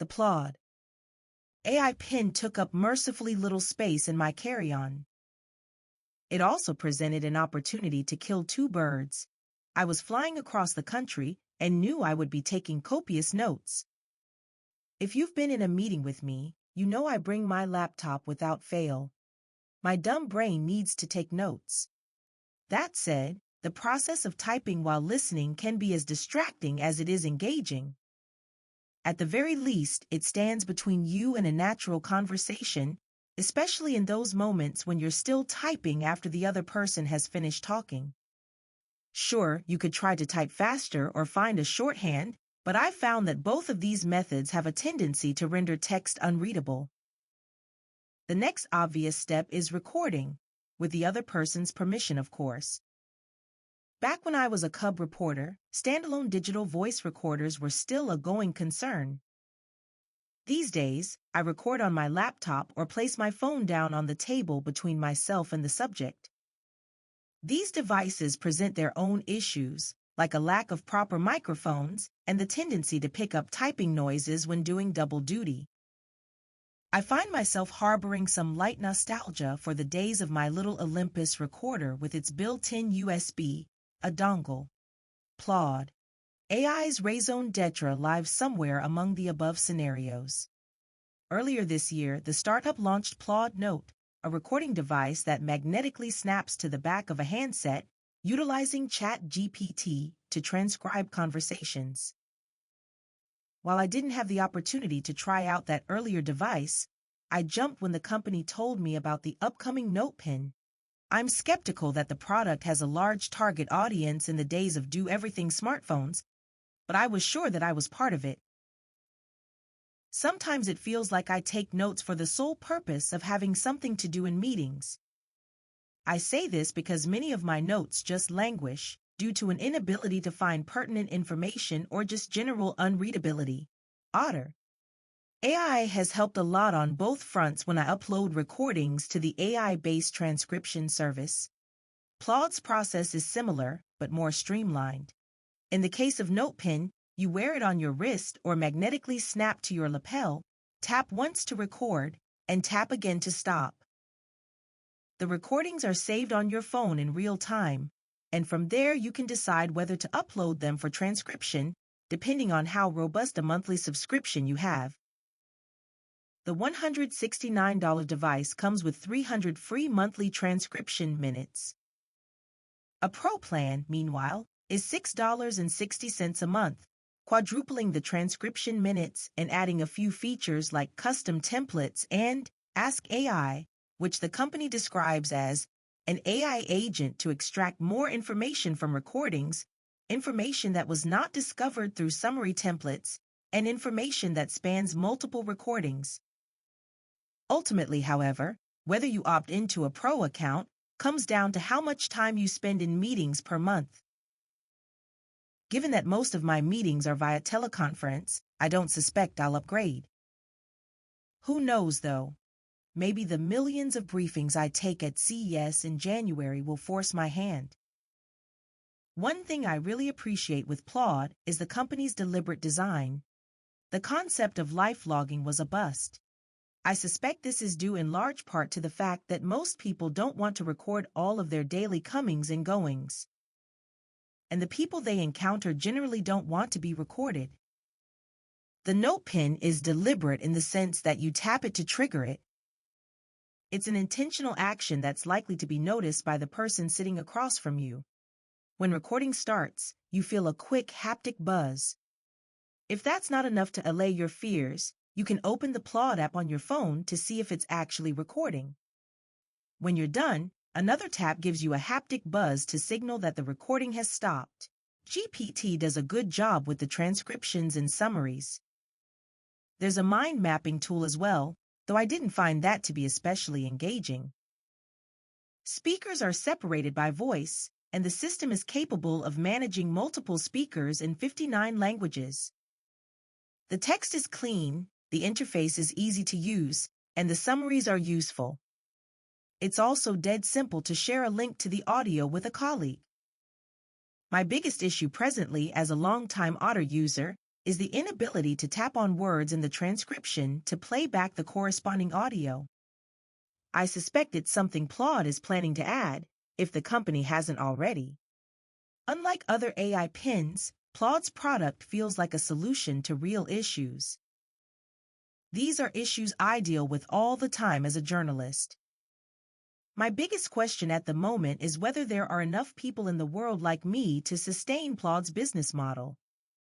The Plaud.AI pen took up mercifully little space in my carry-on. It also presented an opportunity to kill two birds. I was flying across the country and knew I would be taking copious notes. If you've been in a meeting with me, you know I bring my laptop without fail. My dumb brain needs to take notes. That said, the process of typing while listening can be as distracting as it is engaging. At the very least, it stands between you and a natural conversation, especially in those moments when you're still typing after the other person has finished talking. Sure, you could try to type faster or find a shorthand, but I've found that both of these methods have a tendency to render text unreadable. The next obvious step is recording, with the other person's permission, of course. Back when I was a cub reporter, standalone digital voice recorders were still a going concern. These days, I record on my laptop or place my phone down on the table between myself and the subject. These devices present their own issues, like a lack of proper microphones and the tendency to pick up typing noises when doing double duty. I find myself harboring some light nostalgia for the days of my little Olympus recorder with its built-in USB, a dongle. Plaud.AI's raison d'etre lies somewhere among the above scenarios. Earlier this year, the startup launched Plaud Note, a recording device that magnetically snaps to the back of a handset, utilizing ChatGPT to transcribe conversations. While I didn't have the opportunity to try out that earlier device, I jumped when the company told me about the upcoming NotePin. I'm skeptical that the product has a large target audience in the days of do-everything smartphones, but I was sure that I was part of it. Sometimes it feels like I take notes for the sole purpose of having something to do in meetings. I say this because many of my notes just languish due to an inability to find pertinent information or just general unreadability. AI has helped a lot on both fronts when I upload recordings to the AI-based transcription service. Plaud's process is similar, but more streamlined. In the case of NotePin, you wear it on your wrist or magnetically snap to your lapel, tap once to record, and tap again to stop. The recordings are saved on your phone in real time, and from there you can decide whether to upload them for transcription, depending on how robust a monthly subscription you have. The $169 device comes with 300 free monthly transcription minutes. A Pro plan, meanwhile, is $6.60 a month, quadrupling the transcription minutes and adding a few features like custom templates and Ask AI, which the company describes as an AI agent to extract more information from recordings, information that was not discovered through summary templates, and information that spans multiple recordings. Ultimately, however, whether you opt into a Pro account comes down to how much time you spend in meetings per month. Given that most of my meetings are via teleconference, I don't suspect I'll upgrade. Who knows, though? Maybe the millions of briefings I take at CES in January will force my hand. One thing I really appreciate with Plaud is the company's deliberate design. The concept of life logging was a bust. I suspect this is due in large part to the fact that most people don't want to record all of their daily comings and goings. And the people they encounter generally don't want to be recorded. The NotePin is deliberate in the sense that you tap it to trigger it. It's an intentional action that's likely to be noticed by the person sitting across from you. When recording starts, you feel a quick haptic buzz. If that's not enough to allay your fears, you can open the Plaud app on your phone to see if it's actually recording. When you're done, another tap gives you a haptic buzz to signal that the recording has stopped. GPT does a good job with the transcriptions and summaries. There's a mind mapping tool as well, though I didn't find that to be especially engaging. Speakers are separated by voice, and the system is capable of managing multiple speakers in 59 languages. The text is clean, the interface is easy to use, and the summaries are useful. It's also dead simple to share a link to the audio with a colleague. My biggest issue presently as a longtime Otter user is the inability to tap on words in the transcription to play back the corresponding audio. I suspect it's something Plaud is planning to add, if the company hasn't already. Unlike other AI pens, Plaud's product feels like a solution to real issues. These are issues I deal with all the time as a journalist. My biggest question at the moment is whether there are enough people in the world like me to sustain Plaud's business model.